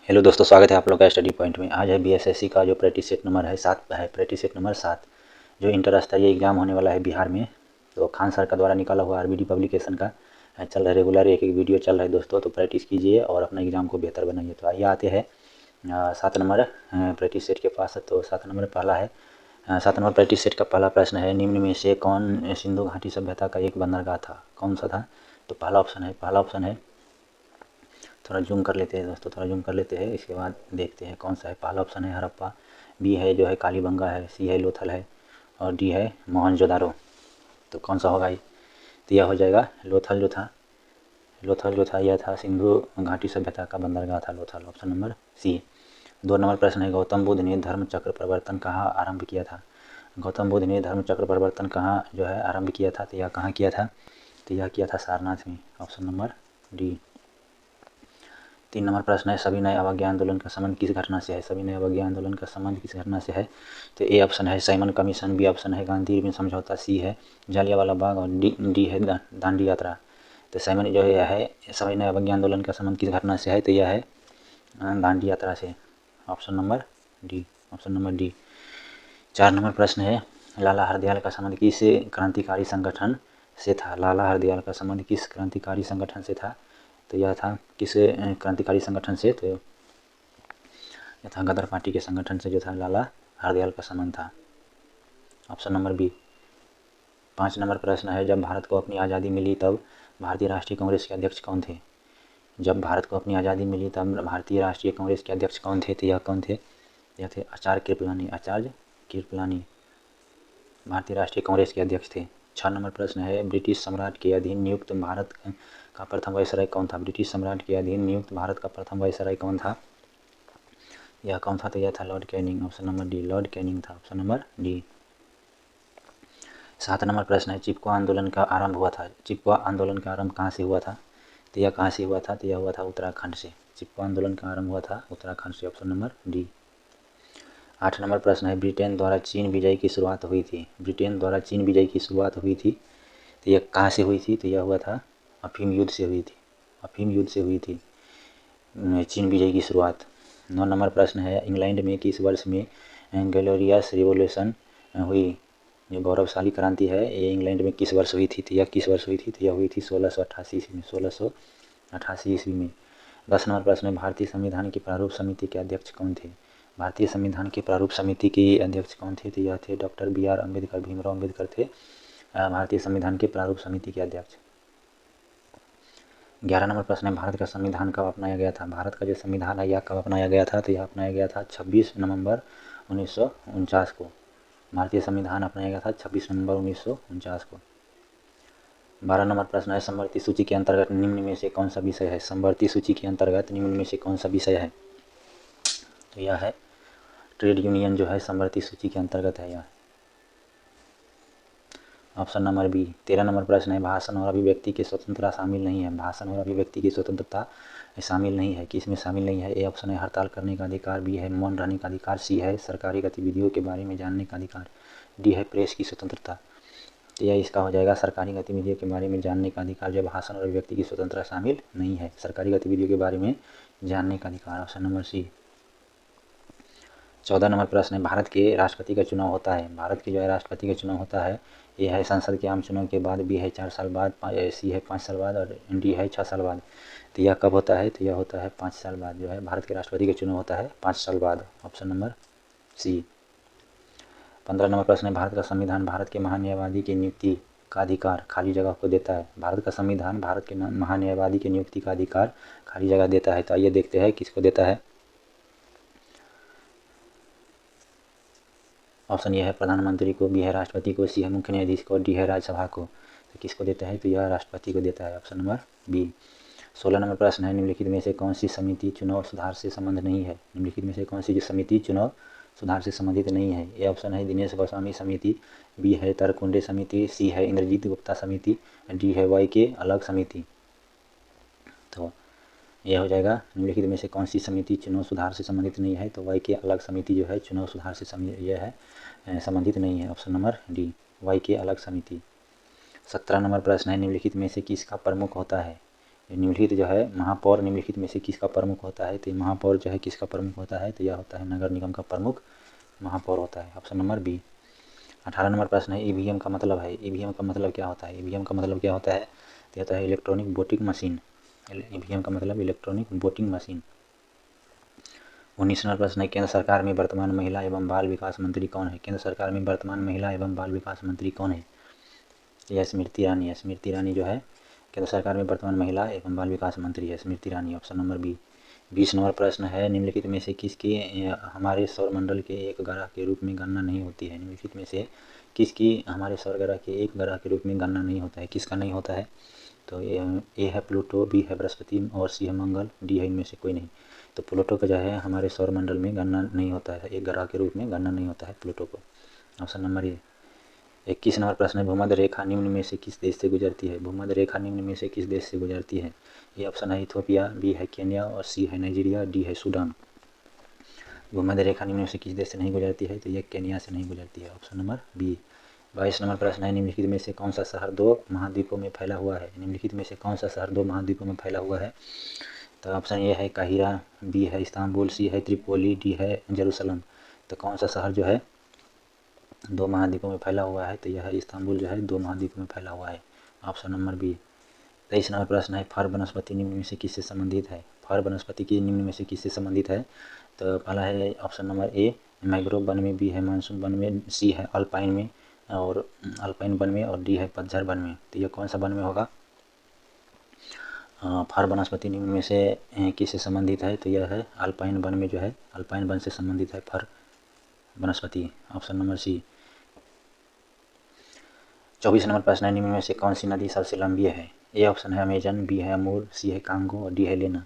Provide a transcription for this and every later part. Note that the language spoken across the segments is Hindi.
हेलो दोस्तों, स्वागत है आप लोग का स्टडी पॉइंट में। आज है बीएसएससी का जो प्रैक्टिस सेट नंबर है 7 है, प्रैक्टिस सेट नंबर 7 जो इंटर स्तरीय एग्जाम होने वाला है बिहार में। तो खान सर का द्वारा निकाला हुआ आरबीडी पब्लिकेशन का चल रहा है, रेगुलर एक एक वीडियो चल रहा है दोस्तों। तो प्रैक्टिस कीजिए और अपना एग्जाम को बेहतर बनाइए। तो आइए आते हैं 7 नंबर प्रैक्टिस सेट के पास। तो 7 नंबर पहला है 7 नंबर प्रैक्टिस सेट का पहला प्रश्न है, निम्न में से कौन सिंधु घाटी सभ्यता का एक बंदरगाह था? कौन सा था? तो पहला ऑप्शन है, थोड़ा जूम कर लेते हैं दोस्तों, थोड़ा जूम कर लेते हैं, इसके बाद देखते हैं कौन सा है। पहला ऑप्शन है हड़प्पा, बी है जो है कालीबंगा है, सी है लोथल है और डी है मोहनजोदारो। तो कौन सा होगा ये? तो यह हो जाएगा लोथल जो था यह था सिंधु घाटी सभ्यता का बंदरगाह था लोथल, ऑप्शन नंबर सी। 2 नंबर प्रश्न है, गौतम बुद्ध ने धर्म चक्र परिवर्तन कहाँ आरंभ किया था? गौतम बुद्ध ने धर्म चक्र परिवर्तन कहाँ जो है आरंभ किया था? तो यह कहाँ किया था? तो यह किया था सारनाथ में, ऑप्शन नंबर डी। 3 नंबर प्रश्न है, सविनय अवज्ञा आंदोलन का संबंध किस घटना से है? सविनय अवज्ञा आंदोलन का संबंध किस घटना से है? तो ए ऑप्शन है साइमन कमीशन, बी ऑप्शन है गांधी में समझौता, सी है जालियांवाला बाग और डी है दांडी यात्रा। तो साइमन जो है सविनय अवज्ञा आंदोलन का संबंध किस घटना से है? तो यह है दांडी यात्रा से, ऑप्शन नंबर डी। 4 नंबर प्रश्न है, लाला हरदयाल का संबंध किस क्रांतिकारी संगठन से था? लाला हरदयाल का संबंध किस क्रांतिकारी संगठन से था? तो यह था किस क्रांतिकारी संगठन से? तो यह था गदर पार्टी के संगठन से जो था लाला हरदयाल का संबंध था, ऑप्शन नंबर बी। 5 नंबर प्रश्न है, जब भारत को अपनी आज़ादी मिली तब भारतीय राष्ट्रीय कांग्रेस के अध्यक्ष कौन थे? जब भारत को अपनी आज़ादी मिली तब भारतीय राष्ट्रीय कांग्रेस के अध्यक्ष कौन थे? तो यह कौन थे? यह थे आचार्य कृपलानी भारतीय राष्ट्रीय कांग्रेस के अध्यक्ष थे। 6 नंबर प्रश्न है, ब्रिटिश सम्राट के अधीन नियुक्त भारत का प्रथम वायसराय कौन था? ब्रिटिश सम्राट के अधीन नियुक्त भारत का प्रथम वायसराय कौन था? यह कौन था? तो यह था Lord Canning, option number D. Lord Canning था, ऑप्शन नंबर डी। 7 नंबर प्रश्न है, चिपको आंदोलन का आरंभ हुआ था? चिपको आंदोलन का आरंभ कहाँ से हुआ था? तो यह कहाँ से हुआ था? तो यह हुआ था उत्तराखंड से। चिपको आंदोलन का आरंभ हुआ था उत्तराखंड से, ऑप्शन नंबर डी। 8 नंबर प्रश्न है, ब्रिटेन द्वारा चीन विजय की शुरुआत हुई थी? ब्रिटेन द्वारा चीन विजय की शुरुआत हुई थी, तो यह कहाँ से हुई थी? तो यह हुआ था अफीम युद्ध से हुई थी। अफीम युद्ध से हुई थी चीन विजय की शुरुआत। 9 नंबर प्रश्न है, इंग्लैंड में किस वर्ष में ग्लोरियस रिवोल्यूशन हुई? जो गौरवशाली क्रांति है ये इंग्लैंड में किस वर्ष हुई थी? तो यह किस वर्ष हुई थी? तो यह हुई थी 1688 ईस्वी में, 1688 ईस्वी में। 10 नंबर प्रश्न है, भारतीय संविधान की प्रारूप समिति के अध्यक्ष कौन थे? भारतीय संविधान की प्रारूप समिति के अध्यक्ष कौन थे? तो यह थे डॉक्टर बी.आर. अम्बेडकर, भीमराव अम्बेडकर थे भारतीय संविधान के प्रारूप समिति के अध्यक्ष। 11 नंबर प्रश्न है, भारत का संविधान कब अपनाया गया था? भारत का जो संविधान है यह कब अपनाया गया था? तो यह अपनाया गया था 26 नवंबर 1949 को। भारतीय संविधान अपनाया गया था 26 नवंबर 1949 को। 12 नंबर प्रश्न है, समवर्ती सूची के अंतर्गत निम्न में से कौन सा विषय है? समवर्ती सूची के अंतर्गत निम्न में से कौन सा विषय है? तो यह है ट्रेड यूनियन जो है समवर्ती सूची के अंतर्गत है यह, ऑप्शन नंबर बी। 13 नंबर प्रश्न है, भाषण और अभिव्यक्ति की स्वतंत्रता शामिल नहीं है? भाषण और अभिव्यक्ति की स्वतंत्रता शामिल नहीं है, किस में शामिल नहीं है? ए ऑप्शन है हड़ताल करने का अधिकार, बी है मौन रहने का अधिकार, सी है सरकारी गतिविधियों के बारे में जानने का अधिकार, डी है प्रेस की स्वतंत्रता। तो यह इसका हो जाएगा सरकारी गतिविधियों के बारे में जानने का अधिकार, जो भाषण और अभिव्यक्ति की स्वतंत्रता शामिल नहीं है, सरकारी गतिविधियों के बारे में जानने का अधिकार, ऑप्शन नंबर सी। 14 नंबर प्रश्न है, भारत के राष्ट्रपति का चुनाव होता है? भारत के जो है राष्ट्रपति का चुनाव होता है, ए है संसद के आम चुनाव के बाद, बी है 4 साल बाद, सी है 5 साल बाद और डी है 6 साल बाद। तो यह कब होता है? तो यह होता है 5 साल बाद, जो है भारत के राष्ट्रपति का चुनाव होता है 5 साल बाद, ऑप्शन नंबर सी। 15 नंबर प्रश्न है, भारत का संविधान भारत के महान्यायवादी की नियुक्ति का अधिकार खाली जगह को देता है? भारत का संविधान भारत के महान्यायवादी की नियुक्ति का अधिकार खाली जगह देता है। तो आइए देखते हैं किसको देता है। ऑप्शन ए है प्रधानमंत्री को, बी है राष्ट्रपति को, सी है मुख्य न्यायाधीश को, डी है राज्यसभा को। तो किसको देता है? तो यह राष्ट्रपति को देता है, ऑप्शन नंबर बी। 16 नंबर प्रश्न है, निम्नलिखित में से कौन सी समिति चुनाव सुधार से संबंध नहीं है? निम्नलिखित में से कौन सी समिति चुनाव सुधार से संबंधित नहीं है? ए ऑप्शन है दिनेश गोस्वामी समिति, बी है तरकुंडे समिति, सी है इंद्रजीत गुप्ता समिति, डी है वाई के अलग समिति। तो यह हो जाएगा निम्नलिखित में से कौन सी समिति चुनाव सुधार से संबंधित नहीं है? तो वाई के अलग समिति जो है चुनाव सुधार से संबंधित नहीं है, ऑप्शन नंबर डी, वाई के अलग समिति। 17 नंबर प्रश्न है, निम्नलिखित में से किसका प्रमुख होता है? निम्नलिखित जो है महापौर निम्नलिखित में से किसका प्रमुख होता है? तो महापौर जो है किसका प्रमुख होता है? तो यह होता है नगर निगम का प्रमुख महापौर होता है। Option number B. 18 नंबर प्रश्न है ईवीएम का मतलब है। ईवीएम का मतलब क्या होता है? ईवीएम का मतलब क्या होता है? तो होता है इलेक्ट्रॉनिक वोटिंग मशीन। ईवीएम का मतलब इलेक्ट्रॉनिक वोटिंग मशीन। 19 नंबर प्रश्न है केंद्र सरकार में वर्तमान महिला एवं बाल विकास मंत्री कौन है? केंद्र सरकार में वर्तमान महिला एवं बाल विकास मंत्री कौन है? यह स्मृति ईरानी है। स्मृति ईरानी जो है केंद्र सरकार में वर्तमान महिला एवं बाल विकास मंत्री है Smriti Irani. Option number B. 20 नंबर प्रश्न है निम्नलिखित में से किसकी हमारे सौरमंडल के एक ग्रह के रूप में गणना नहीं होती है? निम्नलिखित में से किसकी हमारे सौर ग्रह के एक ग्रह के रूप में गणना नहीं होता है? किसका नहीं होता है? तो ए है प्लूटो, बी है बृहस्पति और सी है मंगल, डी है इनमें से कोई नहीं। तो प्लूटो का जो है हमारे सौरमंडल में गणना नहीं होता है, एक ग्रह के रूप में गणना नहीं होता है प्लूटो को। ऑप्शन नंबर ए। 21 नंबर प्रश्न है भूमध्य रेखा निम्न में से किस देश से गुजरती है? भूमध्य रेखा निम्न में से किस देश से गुजरती है? ये ऑप्शन है इथियोपिया, बी है केन्या और सी है नाइजीरिया, डी है सूडान। भूमध्य रेखा निम्न में से किस देश से नहीं गुजरती है? तो ये केन्या से नहीं गुजरती है। Option number B. 22 नंबर प्रश्न है निम्नलिखित में से कौन सा शहर 2 महाद्वीपों में फैला हुआ है? निम्नलिखित में से कौन सा शहर 2 महाद्वीपों में फैला हुआ है? तो ऑप्शन ए है काहिरा, बी है इस्तांबुल, सी है त्रिपोली, डी है जेरूसलम। तो कौन सा शहर जो है 2 महाद्वीपों में फैला हुआ है? तो यह है इस्तांबुल जो है 2 महाद्वीपों में फैला हुआ है। Option number B. 23 नंबर प्रश्न है फर वनस्पति निम्न में से किससे संबंधित है? फर वनस्पति की निम्न में से किससे संबंधित है? तो पहला है ऑप्शन नंबर ए मैंग्रोव वन में, बी है मानसून वन में, सी है अल्पाइन में और अल्पाइन वन में और डी है पतझड़ वन में। तो यह कौन सा वन में होगा? फर वनस्पति निम्न में से किससे संबंधित है? तो यह है अल्पाइन वन में जो है अल्पाइन वन से संबंधित है फर वनस्पति। ऑप्शन नंबर सी। 24 नंबर प्रश्न है निम्न में से कौन सी नदी सबसे लंबी है? ए ऑप्शन है अमेजन, बी है अमूर, सी है कांगो और डी है लेना।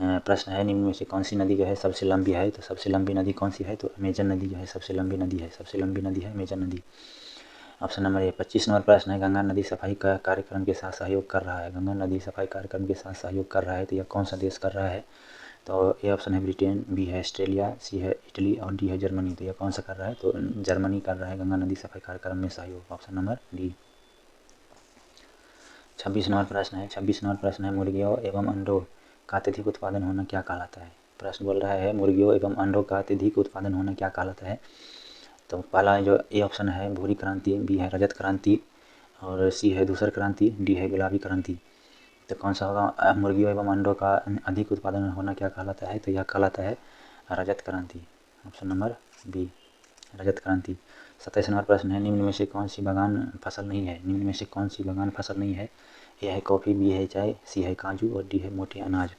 प्रश्न है निम्न में से कौन सी नदी जो है सबसे लंबी है? तो सबसे लंबी नदी कौन सी है? तो अमेजन नदी जो है सबसे लंबी नदी है, सबसे लंबी नदी है अमेजन नदी। ऑप्शन नंबर ए। 25 नंबर प्रश्न है गंगा नदी सफाई का कार्यक्रम के साथ सहयोग कर रहा है। गंगा नदी सफाई कार्यक्रम के साथ सहयोग कर रहा है तो यह कौन सा देश कर रहा है? तो ए ऑप्शन है ब्रिटेन, बी है ऑस्ट्रेलिया, सी है इटली और डी है जर्मनी। तो यह कौन सा कर रहा है? तो जर्मनी कर रहा है गंगा नदी सफाई कार्यक्रम में सहयोग। Option number D. 26 नंबर प्रश्न है 26 नंबर प्रश्न है मुर्गियों एवं अंडों का अत्यधिक उत्पादन होना क्या कहलाता है? प्रश्न बोल रहा है मुर्गियों एवं अंडों का अत्यधिक उत्पादन होना क्या कहलाता है? तो पहला जो ए ऑप्शन है भूरी क्रांति, बी है रजत क्रांति और सी है धूसर क्रांति, डी है गुलाबी क्रांति। तो कौन सा होगा? मुर्गियों एवं अंडों का अधिक उत्पादन होना क्या कहलाता है? तो यह कहलाता है रजत क्रांति। ऑप्शन नंबर बी रजत क्रांति। 27 नंबर प्रश्न है निम्न में से कौन सी बागान फसल नहीं है? निम्न में से कौन सी बागान फसल नहीं है? ए है कॉफ़ी, बी है चाय, सी है काजू और डी है मोटे अनाज।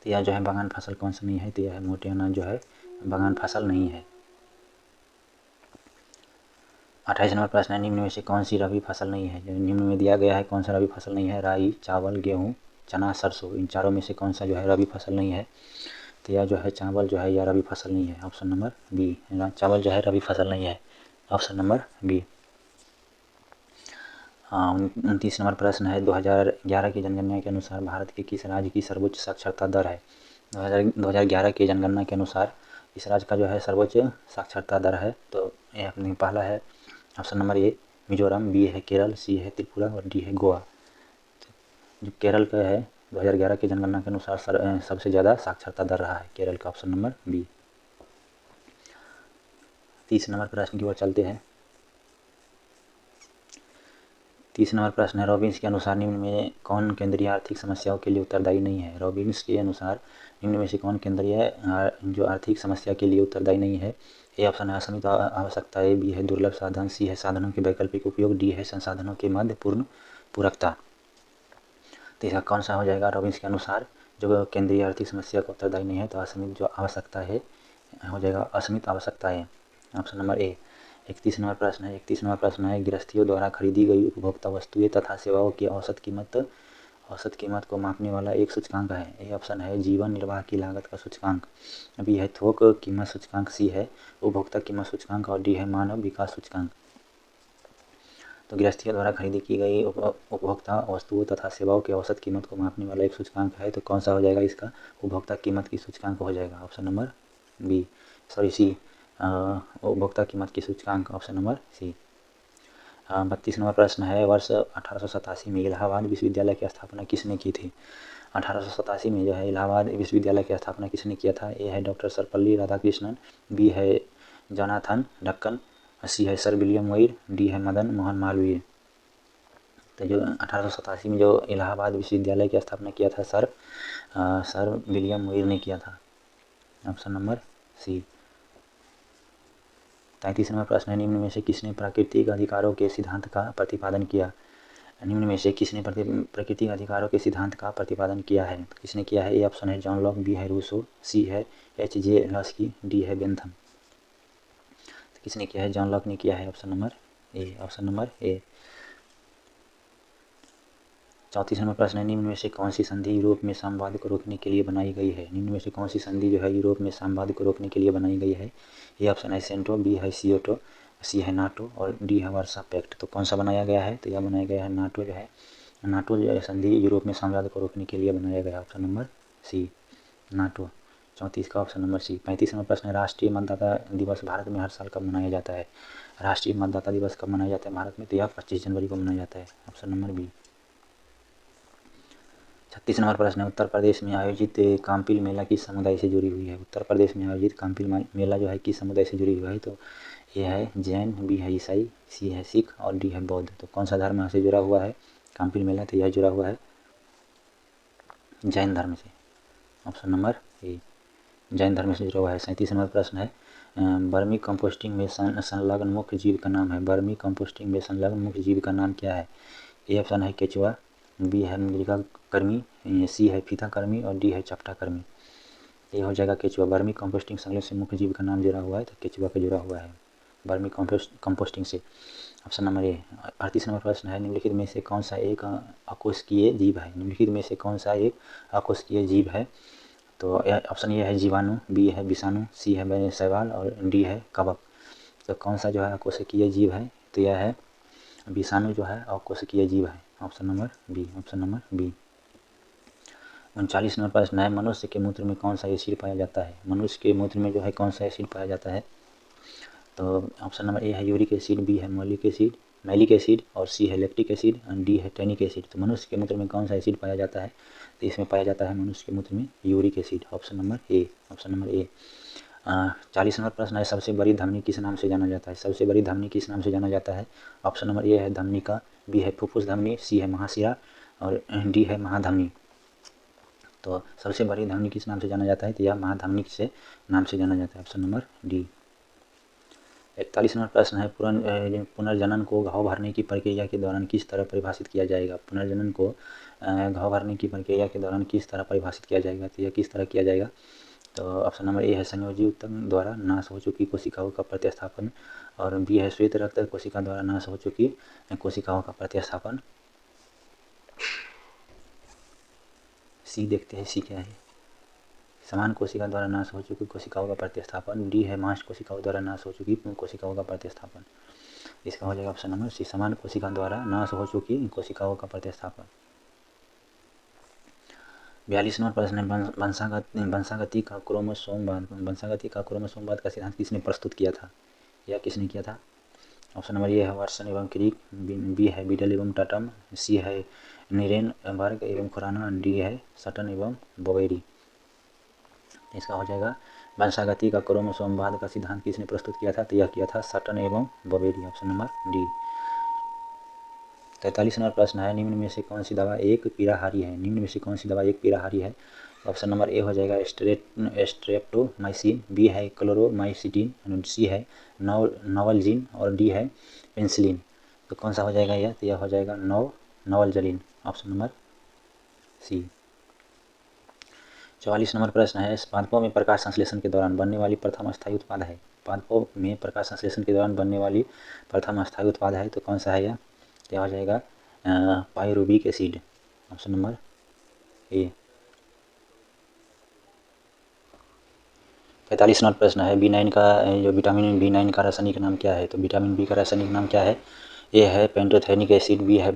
तो यह जो है बागान फसल कौन सा नहीं है? तो यह है मोटे अनाज जो है बागान फसल नहीं है। 28 नंबर प्रश्न है निम्न में से कौन सी रबी फसल नहीं है? जो निम्न में दिया गया है कौन सा रबी फसल नहीं है? राई, चावल, गेहूँ, चना, सरसों। इन चारों में से कौन सा जो है रबी फसल नहीं है? तो यह जो है चावल जो है यह रबी फसल नहीं है। ऑप्शन नंबर बी चावल जो है रबी फसल नहीं है। Option number B. 29 नंबर प्रश्न है 2011 की जनगणना के अनुसार भारत के किस राज्य की सर्वोच्च साक्षरता दर है? 2011 की जनगणना के अनुसार इस राज्य का जो है सर्वोच्च साक्षरता दर है? तो यह अपने पहला है option number A Mizoram, B है केरल, सी है त्रिपुरा और डी है गोवा। जो केरल का है 2011 की जनगणना के अनुसार सबसे ज़्यादा साक्षरता दर रहा है केरल का। Option number B. 30 नंबर प्रश्न की ओर चलते हैं। 30 नंबर प्रश्न है रॉबिन्स के अनुसार निम्न में कौन केंद्रीय आर्थिक समस्याओं के लिए उत्तरदायी नहीं है? रॉबिन्स के अनुसार निम्न में से कौन केंद्रीय जो आर्थिक समस्या के लिए उत्तरदायी नहीं है? ए ऑप्शन है असीमित आवश्यकता, ए बी है दुर्लभ साधन, सी है साधनों के वैकल्पिक उपयोग, डी है संसाधनों के मध्य पूर्ण पूरकता। तो इसका कौन सा हो जाएगा? रॉबिन्स के अनुसार जो केंद्रीय आर्थिक समस्या का उत्तरदायी नहीं है तो असीमित जो आवश्यकता है हो जाएगा असीमित आवश्यकता है। ऑप्शन नंबर ए। 31 नंबर प्रश्न है 31 नंबर प्रश्न है गृहस्थियों द्वारा खरीदी गई उपभोक्ता वस्तुएं तथा सेवाओं की औसत कीमत को मापने वाला एक सूचकांक है। ए ऑप्शन है जीवन निर्वाह की लागत का सूचकांक, बी है थोक कीमत सूचकांक, सी है उपभोक्ता कीमत सूचकांक और डी है मानव विकास सूचकांक। तो गृहस्थियों द्वारा खरीदी की गई उपभोक्ता वस्तुओं तथा सेवाओं की औसत कीमत को मापने वाला एक सूचकांक है तो कौन सा हो जाएगा? इसका उपभोक्ता कीमत की सूचकांक हो जाएगा। ऑप्शन नंबर सी उपभोक्ता कीमत की सूचकांक। ऑप्शन नंबर सी। 32 नंबर प्रश्न है, वर्ष 1887 में इलाहाबाद विश्वविद्यालय की स्थापना किसने की थी? 1887 में जो है इलाहाबाद विश्वविद्यालय की स्थापना किसने किया था? ए है डॉक्टर सर्वपल्ली राधाकृष्णन, बी है जोनाथन ढक्कन, सी है सर विलियम मुइर, डी है मदन मोहन मालवीय। तो जो 1887 में जो इलाहाबाद विश्वविद्यालय की स्थापना किया था सर विलियम मुइर ने किया था। ऑप्शन नंबर सी। 33 नंबर प्रश्न है, निम्न में से किसने प्राकृतिक अधिकारों के सिद्धांत का प्रतिपादन किया? निम्न में से किसने प्राकृतिक अधिकारों के सिद्धांत का प्रतिपादन किया है? किसने किया है? ए ऑप्शन है जॉन लॉक, बी है रूसो, सी है H.J. लस्की, डी है बेंथम। तो किसने किया है? जॉन लॉक ने किया है। ऑप्शन नंबर ए। ऑप्शन नंबर ए। 34 नंबर प्रश्न है, निम्न में से कौन सी संधि यूरोप में साम्यवाद को रोकने के लिए बनाई गई है? निम्न में से कौन सी संधि जो है यूरोप में साम्यवाद को रोकने के लिए बनाई गई है? ये ऑप्शन है सेंटो, बी है सियोटो, सी है नाटो और डी है वर्सा पैक्ट। तो कौन सा बनाया गया है? तो यह बनाया गया है नाटो जो है, नाटो जो है संधि यूरोप में साम्यवाद को रोकने के लिए बनाया गया। ऑप्शन नंबर सी, नाटो। 34 का ऑप्शन नंबर सी। 35 नंबर प्रश्न है, राष्ट्रीय मतदाता दिवस भारत में हर साल कब मनाया जाता है? राष्ट्रीय मतदाता दिवस कब मनाया जाता है भारत में? तो यह 25 जनवरी को मनाया जाता है। Option number B. 36 नंबर प्रश्न है, उत्तर प्रदेश में आयोजित काम्पिल मेला किस समुदाय से जुड़ी हुई है? उत्तर प्रदेश में आयोजित काम्पिल मेला जो है किस समुदाय से जुड़ी हुई है? तो ए है जैन, बी है ईसाई, सी है सिख और डी है बौद्ध। तो कौन सा धर्म से जुड़ा हुआ है काम्पिल मेला? तो यह जुड़ा हुआ है जैन धर्म से। ऑप्शन नंबर ए, जैन धर्म से जुड़ा हुआ है। 37 नंबर प्रश्न है, बर्मी कंपोस्टिंग में संलग्न मुख्य जीव का नाम है। बर्मी कंपोस्टिंग में संलग्न मुख्य जीव का नाम क्या है? ए ऑप्शन है केचुआ, बी है मृगा कर्मी, सी है फीता कर्मी और डी है चपटा कर्मी। ये हो जाएगा केचुआ। बर्मी कंपोस्टिंग संलग्न से मुख्य जीव का नाम जुड़ा हुआ है तो केचुआ का जुड़ा हुआ है बर्मी कंपोस्टिंग से। ऑप्शन नंबर ए। 38 नंबर प्रश्न है, निम्नलिखित में से कौन सा एक अकोशिकीय जीव है? निम्नलिखित में से कौन सा एक अकोशिकीय जीव है? तो ऑप्शन ए है जीवाणु, बी है विषाणु, सी है शैवाल और डी है कवक। तो कौन सा जो है अकोशिकीय जीव है? तो यह है विषाणु जो है अकोशिकीय जीव है। Option number B. Option number B. 39 नंबर प्रश्न है, मनुष्य के मूत्र में कौन सा एसिड पाया जाता है? मनुष्य के मूत्र में जो है कौन सा एसिड पाया जाता है? तो ऑप्शन नंबर ए है यूरिक एसिड, बी है मैलिक एसिड और सी है लैक्टिक एसिड और डी है टैनिक एसिड। तो मनुष्य के मूत्र में कौन सा एसिड पाया जाता है? तो इसमें पाया जाता है मनुष्य के मूत्र में यूरिक एसिड। ऑप्शन नंबर ए। ऑप्शन नंबर ए। 40 नंबर प्रश्न है, सबसे बड़ी धमनी किस नाम से जाना जाता है? सबसे बड़ी धमनी किस नाम से जाना जाता है? ऑप्शन नंबर ए है धमनिका, बी है फुफ्फुस धमनी, सी है महाशिरा और डी है महाधमनी। तो सबसे बड़ी धमनी किस नाम से जाना जाता है? तो यह महाधमनी से नाम से जाना जाता है। Option number D. 41 नंबर प्रश्न है, पुनर्जनन को घाव भरने की प्रक्रिया के दौरान किस तरह परिभाषित किया जाएगा? पुनर्जनन को घाव भरने की प्रक्रिया के दौरान किस तरह परिभाषित किया जाएगा? तो यह किस तरह किया जाएगा? तो ऑप्शन नंबर ए है संयोजी ऊतक द्वारा नाश हो चुकी कोशिकाओं का प्रतिस्थापन और बी है श्वेत रक्त कोशिका द्वारा नाश हो चुकी कोशिकाओं का प्रतिस्थापन। सी देखते हैं सी क्या है। समान कोशिका द्वारा नाश हो चुकी कोशिकाओं का प्रतिस्थापन। डी है मांस कोशिकाओं द्वारा नाश हो चुकी कोशिकाओं का प्रतिस्थापन। इसका हो जाएगा ऑप्शन नंबर सी, समान कोशिका द्वारा नाश हो चुकी कोशिकाओं का प्रतिस्थापन। 42 नंबर प्रश्न है, वंशागति का क्रोमोसोमवाद का सिद्धांत किसने प्रस्तुत किया था? यह किसने किया था? ऑप्शन नंबर ए है वाटसन एवं क्रिक, बी है बीडल एवं टाटम, सी है नीरेनबर्ग एवं खुराना, डी है सटन एवं बोवेरी। इसका हो जाएगा वंशागति का क्रोमोसोमवाद का सिद्धांत किसने प्रस्तुत किया था? तो यह किया था सटन एवं बोवेरी। Option number D. 43 नंबर प्रश्न है, निम्न में से कौन सी दवा एक पीड़ाहारी है? निम्न में से कौन सी दवा एक पीड़ाहारी है? ऑप्शन नंबर ए हो जाएगा स्ट्रेप्टोमाइसिन, बी है क्लोरोमाइसिटिन, सी है नोवल्जीन और डी है पेनिसिलिन। तो कौन सा हो जाएगा यह? तो यह हो जाएगा नोवल्जीन। Option number C. 44 नंबर प्रश्न है, पादपों में प्रकाश संश्लेषण के दौरान बनने वाली प्रथम अस्थायी उत्पाद है? पादपों में प्रकाश संश्लेषण के दौरान बनने वाली प्रथम अस्थायी उत्पाद है तो कौन सा है यह? क्या हो जाएगा पायरुविक एसिड। ऑप्शन नंबर ए। 45 नंबर प्रश्न है, B9 का जो विटामिन B9 का रासायनिक नाम क्या है? तो विटामिन बी का रासायनिक नाम क्या है? ए है पेंटोथेनिक एसिड, बी है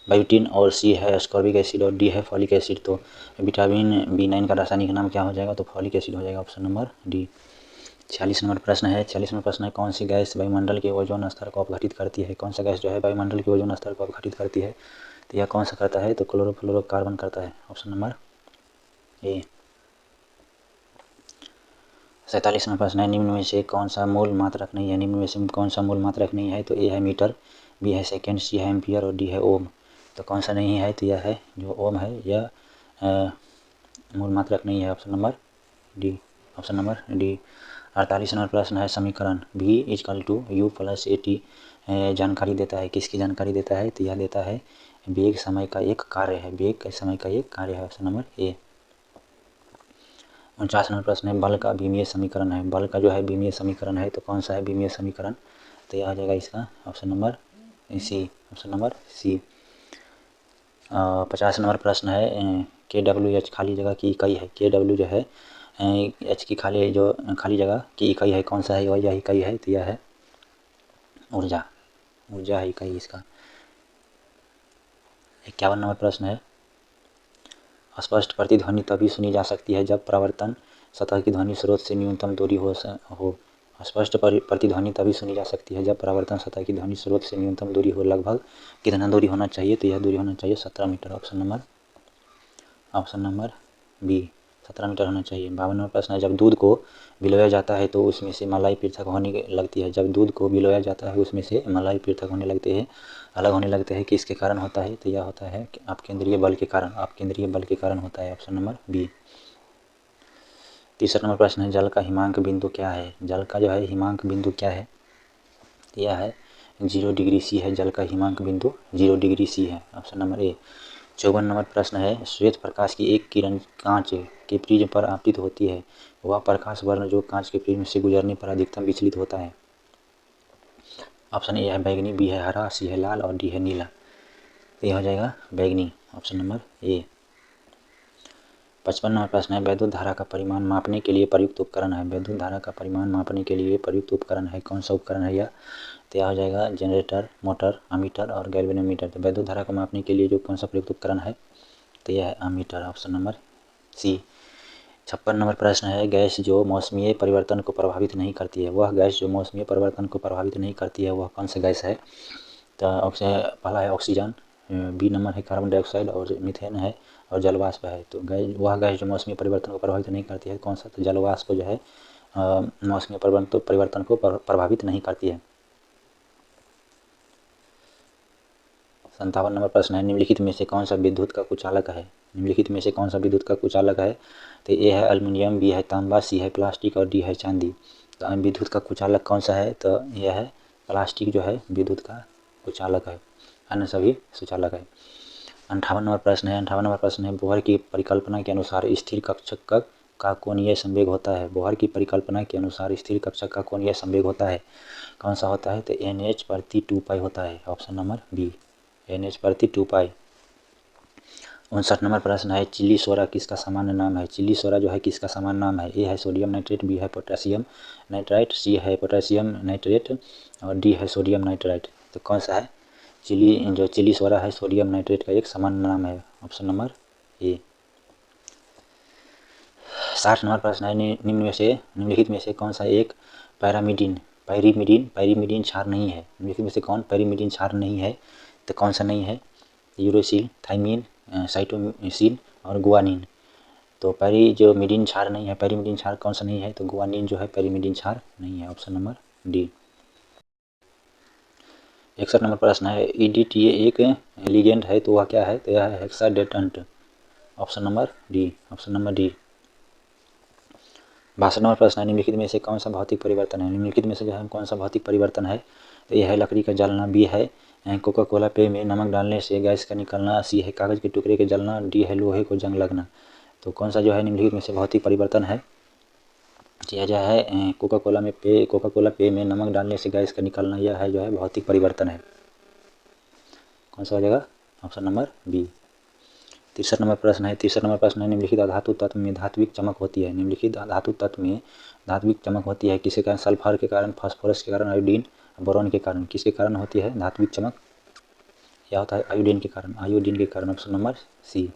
बायोटीन और सी है एस्कॉर्बिक एसिड और डी है फॉलिक एसिड। तो विटामिन B9 का रासायनिक नाम क्या हो जाएगा? तो फॉलिक एसिड हो जाएगा। Option number D. 46 नंबर प्रश्न है। 46 नंबर प्रश्न है, कौन सी गैस वायुमंडल के ओजोन स्तर को अपघटित करती है? कौन सा गैस जो है वायुमंडल के ओजोन स्तर को अपघटित करती है? तो यह कौन सा करता है? तो क्लोरोफ्लोरोकार्बन करता है। ऑप्शन नंबर ए। 47 नंबर प्रश्न है, निम्न में से कौन सा मूल मात्रक नहीं है? निम्न में से कौन सा मूल मात्रक नहीं है? तो ए है मीटर, बी है सेकेंड, सी है एम्पियर और डी है ओम। तो कौन सा नहीं है? तो यह है जो ओम है, यह मूल मात्रक नहीं है। Option number D. Option number D. 48 number प्रश्न है, समीकरण V = U + AT जानकारी देता है। किसकी जानकारी देता है? तो यह देता है वेग समय का एक कार्य है। वेग समय का एक कार्य है। ऑप्शन नंबर ए। 49 नंबर प्रश्न है, बल का विमीय समीकरण है। बल का जो है विमीय समीकरण है, तो कौन सा है विमीय समीकरण? तो यह आ जाएगा इसका option number C. Option number C. 50 नंबर प्रश्न है, KWH खाली जगह की इकाई है। KW जो है H की खाली जगह की इकाई है, कौन सा है? यह इकाई है, तो यह है ऊर्जा। ऊर्जा है इकाई इसका। 51 नंबर प्रश्न है, स्पष्ट प्रतिध्वनि तभी सुनी जा सकती है जब परावर्तन सतह की ध्वनि स्रोत से न्यूनतम दूरी हो। स्पष्ट प्रतिध्वनि तभी सुनी जा सकती है जब परावर्तन सतह की ध्वनि स्रोत से न्यूनतम दूरी हो। लगभग कितना दूरी होना चाहिए? तो यह दूरी होना चाहिए 17 metre. Option number B, 17 metre होना चाहिए। 52 नंबर प्रश्न है, जब दूध को बिलोया जाता है तो उसमें से मलाई पृथक होने लगती है। जब दूध को बिलोया जाता है उसमें से मलाई पृथक होने लगते हैं, अलग होने लगते हैं, किसके कारण होता है? तो यह होता है अपकेंद्रीय बल के कारण। अपकेंद्रीय बल के कारण होता है। Option number B. 63 नंबर प्रश्न है, जल का हिमांक बिंदु क्या है? जल का जो है हिमांक बिंदु क्या है? यह है 0 डिग्री सी है। जल का हिमांक बिंदु 0 डिग्री सी है। ऑप्शन नंबर ए। 54 नंबर प्रश्न है, श्वेत प्रकाश की एक किरण कांच के प्रिज्म पर आपतित होती है। वह प्रकाश वर्ण जो कांच के प्रिज्म से गुजरने पर अधिकतम विचलित होता है। ऑप्शन ए है बैगनी, बी है हरा, सी है लाल और डी है नीला। तो यह हो जाएगा बैगनी। ऑप्शन नंबर ए। 55 नंबर प्रश्न है, वैद्युत धारा का परिमाण मापने के लिए प्रयुक्त उपकरण है। वैद्युत धारा का परिमाण मापने के लिए प्रयुक्त उपकरण है, कौन सा उपकरण है यह? तो यह हो जाएगा जनरेटर, मोटर, अमीटर और गैल्वेनोमीटर। तो वैद्युत धारा को मापने के लिए जो कौन सा प्रयुक्त उपकरण है? तो यह है ammeter. Option number C. 56 number प्रश्न है, गैस जो मौसमीय परिवर्तन को प्रभावित नहीं करती है। वह गैस जो मौसमीय परिवर्तन को प्रभावित नहीं करती है वह कौन सा गैस है? तो पहला है ऑक्सीजन, बी नंबर है कार्बन डाइऑक्साइड और मीथेन है और जलवाष्प है। तो वह गैस जो मौसमी परिवर्तन को प्रभावित नहीं करती है कौन सा? तो जलवाष्प जो है मौसमी परिवर्तन को प्रभावित नहीं करती है। 57 नंबर प्रश्न है, निम्नलिखित में से कौन सा विद्युत का कुचालक है? निम्नलिखित में से कौन सा विद्युत का कुचालक है? तो ए है एल्युमिनियम, बी है तांबा, सी है प्लास्टिक और डी है चांदी। तो विद्युत का कुचालक कौन सा है? तो यह है प्लास्टिक जो है विद्युत का कुचालक है, अन्य सभी सुचालक है। 58 नंबर प्रश्न है, 58 नंबर प्रश्न है, बोहर की परिकल्पना के अनुसार स्थिर कक्षक का कोणीय संवेग होता है। बोहर की परिकल्पना के अनुसार स्थिर कक्षक का कोणीय संवेग होता है, कौन सा होता है? तो NH/2π होता है। Option number B, NH/2π। 59 number प्रश्न है, चिली सोरा किसका सामान्य नाम है? चिली सोरा जो है किसका सामान्य नाम है? ए है सोडियम नाइट्रेट, बी है पोटेशियम नाइट्राइट, सी है पोटेशियम नाइट्रेट और डी है सोडियम नाइट्राइट। तो कौन सा है? चिली सोरा है सोडियम नाइट्रेट का एक सामान्य नाम है। ऑप्शन नंबर ए। 60 नंबर प्रश्न है, निम्नलिखित में से कौन सा एक पैरीमिडीन क्षार नहीं है? निम्नलिखित में से कौन पैरीमिडीन क्षार नहीं है? तो कौन सा नहीं है? यूरोसिल, थाइमीन, साइटोसिन और गुआनिन। तो पैरीमिडीन क्षार नहीं है, पैरीमिडीन क्षार कौन सा नहीं है? तो गुआनिन जो है पैरीमिडीन क्षार नहीं है। Option number D. 61 नंबर प्रश्न है, EDTA एक लिगेंड है तो वह क्या है? तो यह है hexadentate. Option number D. Option number D. 62 नंबर प्रश्न है, निम्नलिखित में से कौन सा भौतिक परिवर्तन है? निम्नलिखित में से जो है कौन सा भौतिक परिवर्तन है? तो यह है लकड़ी का जलना, बी है कोका कोला पेय में नमक डालने से गैस का निकलना, सी है कागज के टुकड़े के जलना, डी है लोहे को जंग लगना। तो कौन सा जो है निम्नलिखित में से भौतिक परिवर्तन है? यह जो है कोका कोला पेय में नमक डालने से गैस का निकलना, यह है जो है भौतिक परिवर्तन है। कौन सा हो जाएगा? Option number B. 63 नंबर प्रश्न है, 63 नंबर प्रश्न है, निम्नलिखित धातु तत्व में धात्विक चमक होती है। निम्नलिखित धातु तत्व में धात्विक चमक होती है किसके कारण? सल्फर के कारण, फास्फोरस के कारण, आयोडीन, बोरॉन के कारण। किसके कारण होती है धात्विक चमक? यह होता है आयोडीन के कारण। आयोडीन के कारण। ऑप्शन नंबर सी।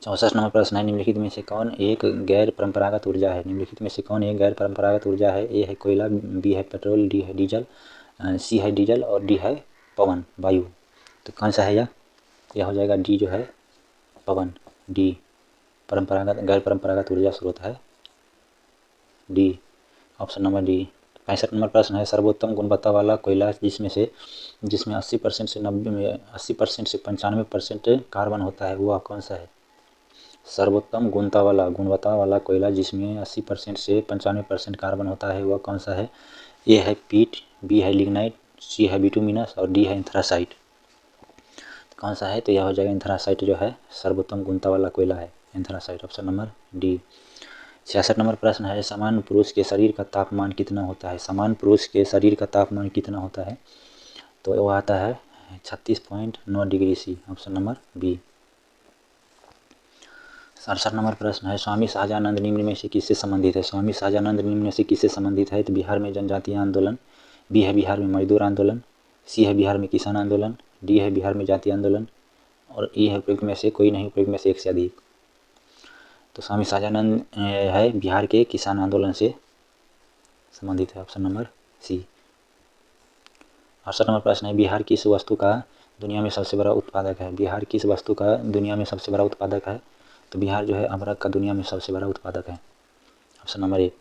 64 नंबर प्रश्न है, निम्नलिखित में से कौन एक गैर परंपरागत ऊर्जा है? निम्नलिखित में से कौन एक गैर परंपरागत ऊर्जा है? ए है कोयला, बी है पेट्रोल, डी है डीजल, सी है डीजल और डी है पवन वायु। तो कौन सा है यह हो जाएगा डी जो है पवन, डी परंपरागत गैर परंपरागत ऊर्जा स्रोत है D, option number D. 65 number प्रश्न है, सर्वोत्तम गुणवत्ता वाला कोयला जिसमें 80% से 95% कार्बन होता है वह कौन सा है? सर्वोत्तम गुणवत्ता वाला कोयला जिसमें 80% से 95% कार्बन होता है वह कौन सा है? ए है पीट, बी है लिग्नाइट, सी है बिटुमिनस और डी है एंथ्रासाइट। तो कौन सा है? तो यह हो जाएगा एंथ्रासाइट जो है सर्वोत्तम गुणवत्ता वाला कोयला है anthracite, option number D. 66 number प्रश्न है, समान पुरुष के शरीर का तापमान कितना होता है? समान पुरुष के शरीर का तापमान कितना होता है? तो वह आता है 36.9 degree C, option number B. 67 number प्रश्न है, स्वामी शाहजानंद निम्न में से किससे संबंधित है? स्वामी शाहजानंद निम्न में से किससे संबंधित है? तो बिहार में जनजातीय आंदोलन, बी है बिहार में मजदूर आंदोलन, सी है बिहार में किसान आंदोलन, डी है बिहार में जातीय आंदोलन और ई है उपयुक्त में से कोई नहीं, उपयुक्त में से एक से अधिक। तो स्वामी शाहजानंद है बिहार के किसान आंदोलन से संबंधित है, ऑप्शन नंबर सी। 68 नंबर प्रश्न है, बिहार किस वस्तु का दुनिया में सबसे बड़ा उत्पादक है? बिहार किस वस्तु का दुनिया में सबसे बड़ा उत्पादक है? तो बिहार जो है अमरक का दुनिया में सबसे बड़ा उत्पादक है, ऑप्शन नंबर ए।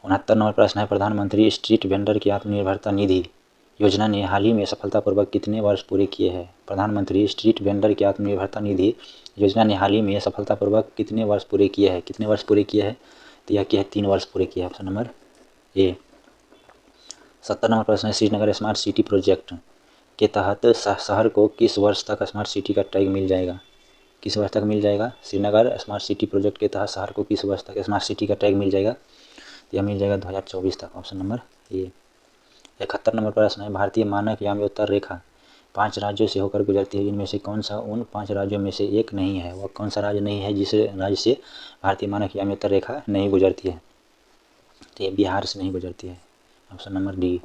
69 नंबर प्रश्न है, प्रधानमंत्री स्ट्रीट वेंडर की आत्मनिर्भरता निधि योजना ने हाल ही में सफलतापूर्वक कितने वर्ष पूरे किए हैं? प्रधानमंत्री स्ट्रीट वेंडर की आत्मनिर्भरता निधि योजना ने हाल ही में सफलतापूर्वक कितने वर्ष पूरे किए हैं? कितने वर्ष पूरे किए हैं? तो यह क्या है 3 वर्ष पूरे किए, ऑप्शन नंबर ए। 70 नंबर प्रश्न है, श्रीनगर स्मार्ट सिटी प्रोजेक्ट के तहत शहर को किस वर्ष तक स्मार्ट सिटी का टैग मिल जाएगा? किस वर्ष तक मिल जाएगा? श्रीनगर स्मार्ट सिटी प्रोजेक्ट के तहत शहर को किस वर्ष तक स्मार्ट सिटी का टैग मिल जाएगा? यह मिल जाएगा 2024 तक, ऑप्शन नंबर ए। 71 नंबर प्रश्न है, भारतीय मानक याम्योत्तर रेखा 5 राज्यों से होकर गुजरती है, इनमें से कौन सा उन 5 राज्यों में से एक नहीं है? वह कौन सा राज्य नहीं है जिस राज्य से भारतीय मानक याम्योत्तर रेखा नहीं गुजरती है? तो ये बिहार से नहीं गुजरती है, ऑप्शन नंबर डी।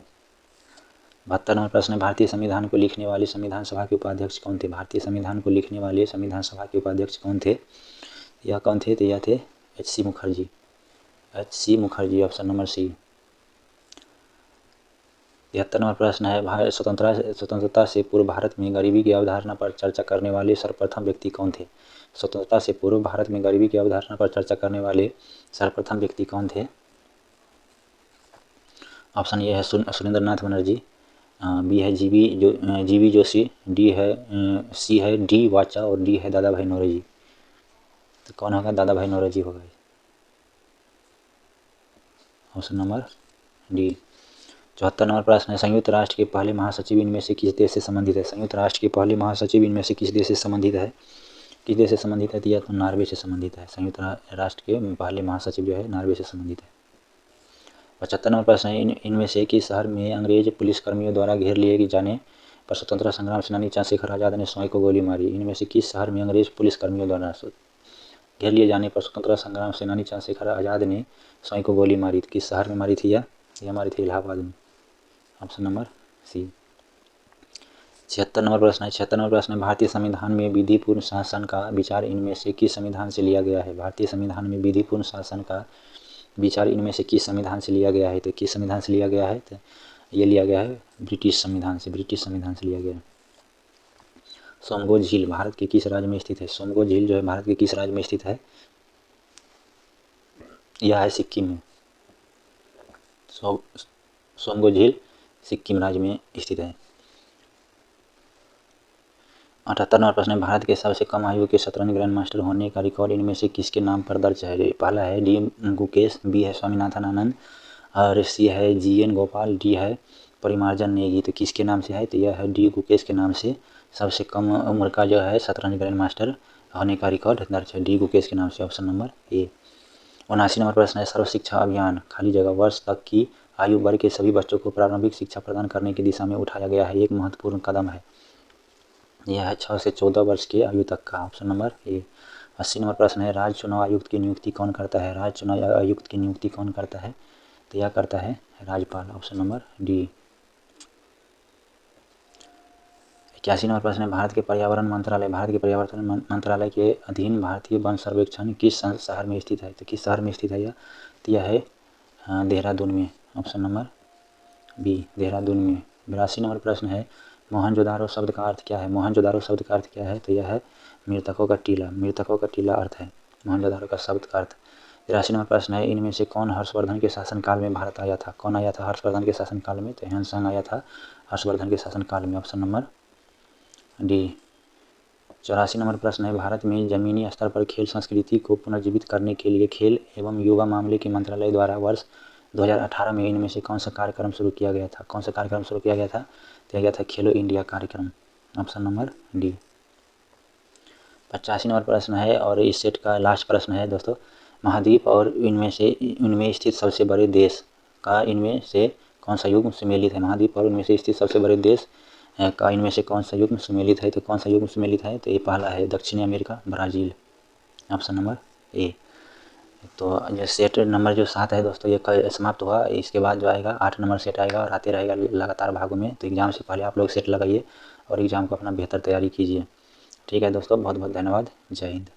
72 नंबर प्रश्न है, भारतीय संविधान को लिखने वाले संविधान सभा के उपाध्यक्ष कौन थे? भारतीय संविधान को लिखने वाले संविधान सभा के उपाध्यक्ष कौन थे? यह कौन थे? तो यह थे H.C. Mukherjee, H.C. Mukherjee, option number C. 73 number प्रश्न है, स्वतंत्रता से पूर्व भारत में गरीबी की अवधारणा पर चर्चा करने वाले सर्वप्रथम व्यक्ति कौन थे? स्वतंत्रता से पूर्व भारत में गरीबी की अवधारणा पर चर्चा करने वाले सर्वप्रथम व्यक्ति कौन थे? ऑप्शन ए है सुरेंद्रनाथ बनर्जी, बी है जीवी जोशी, डी है सी है डी वाचा और डी है दादा भाई नौरोजी। तो कौन होगा? दादा भाई नौरोजी होगा, ऑप्शन नंबर डी। 74 नंबर प्रश्न है, संयुक्त राष्ट्र के पहले महासचिव इनमें से किस देश से संबंधित है? संयुक्त राष्ट्र के पहले महासचिव इनमें से किस देश से संबंधित है? किस देश से संबंधित है? तो यह तो नॉर्वे से संबंधित है। संयुक्त राष्ट्र के पहले महासचिव जो है नॉर्वे से संबंधित है। 75 नंबर प्रश्न है, इनमें से किस शहर में अंग्रेज पुलिसकर्मियों द्वारा घेर लिए जाने पर स्वतंत्रता संग्राम सेनानी चंद्रशेखर आजाद ने स्वयं को गोली मारी? इनमें से किस शहर में अंग्रेज पुलिसकर्मियों द्वारा घेर लिए जाने पर स्वतंत्रता संग्राम सेनानी चंद्रशेखर आजाद ने स्वयं को गोली मारी? किस शहर में मारी थी? यह मारी थी इलाहाबाद में, ऑप्शन नंबर सी। 76 नंबर प्रश्न है, 76 नंबर प्रश्न है, भारतीय संविधान में विधिपूर्ण शासन का विचार इनमें से किस संविधान से लिया गया है? भारतीय संविधान में विधिपूर्ण शासन का विचार इनमें से किस संविधान से लिया गया है? तो किस संविधान से लिया गया है? तो ये लिया गया है ब्रिटिश संविधान से, ब्रिटिश संविधान से लिया गया है। सोमगो झील भारत के किस राज्य में स्थित है? सोमगो झील जो है भारत के किस राज्य में स्थित है? यह है सिक्किम में। सोमगो झील सिक्किम राज्य में स्थित है। 78 नंबर प्रश्न है, भारत के सबसे कम आयु के शतरंज ग्रैंड मास्टर होने का रिकॉर्ड इनमें से किसके नाम पर दर्ज है? पहला है डी गुकेश, बी है स्वामीनाथन आनंद और सी है GN गोपाल, डी है परिमार्जन नेगी। तो किसके नाम से है? तो यह है डी गुकेश के नाम से सबसे कम उम्र का जो है शतरंज ग्रैंड मास्टर होने का रिकॉर्ड दर्ज है, डी गुकेश के नाम से, ऑप्शन नंबर ए। 79 नंबर प्रश्न है, सर्व शिक्षा अभियान खाली जगह वर्ष तक की आयु वर्ग के सभी बच्चों को प्रारंभिक शिक्षा प्रदान करने की दिशा में उठाया गया है एक महत्वपूर्ण कदम है। यह है 6 से 14 वर्ष की आयु तक का, ऑप्शन नंबर ए। 80 नंबर प्रश्न है, राज्य चुनाव आयुक्त की नियुक्ति कौन करता है? राज्य चुनाव आयुक्त की नियुक्ति कौन करता है? तो यह करता है राज्यपाल, ऑप्शन नंबर डी। 81 नंबर प्रश्न है, भारत के पर्यावरण मंत्रालय के अधीन भारतीय वन सर्वेक्षण किस शहर में स्थित है? तो किस शहर में स्थित है यह? तो यह है देहरादून में। ऑप्शन नंबर बी, देहरादून में। 82 नंबर प्रश्न है, मोहनजोदारो शब्द का अर्थ क्या है? मोहनजोदारो शब्द का अर्थ क्या है? तो यह है मृतकों का टीला। मृतकों का टीला अर्थ है मोहनजोदारो का शब्द का अर्थ। 83 नंबर प्रश्न है, इनमें से कौन हर्षवर्धन के शासनकाल में भारत आया था? कौन आया था हर्षवर्धन के शासनकाल में? तो ह्वेनसांग आया था हर्षवर्धन के शासनकाल में। Option number D. 84 नंबर प्रश्न है, भारत में जमीनी स्तर पर खेल संस्कृति को पुनर्जीवित करने के लिए खेल एवं युवा मामले के मंत्रालय द्वारा वर्ष 2018 में इनमें से कौन सा कार्यक्रम शुरू किया गया था? कौन सा कार्यक्रम शुरू किया गया था? तो यह गया था खेलो इंडिया कार्यक्रम। Option number D. 85 नंबर प्रश्न है और इस सेट का लास्ट प्रश्न है दोस्तों, महाद्वीप और इनमें स्थित सबसे बड़े देश का इनमें से कौन सा युग्म सुमेलित है? महाद्वीप और इनमें से स्थित सबसे बड़े देश का इनमें से कौन सा युग्म सुमेलित है? तो कौन सा युग्म सुमेलित है? तो ये पहला है दक्षिणी अमेरिका, ब्राज़ील। ऑप्शन नंबर ए। तो ये सेट नंबर जो 7 है दोस्तों, ये समाप्त हुआ। इसके बाद जो आएगा 8 नंबर सेट आएगा और आते रहेगा लगातार भागों में। तो एग्ज़ाम से पहले आप लोग सेट लगाइए और एग्ज़ाम को अपना बेहतर तैयारी कीजिए। ठीक है दोस्तों, बहुत बहुत धन्यवाद। जय हिंद।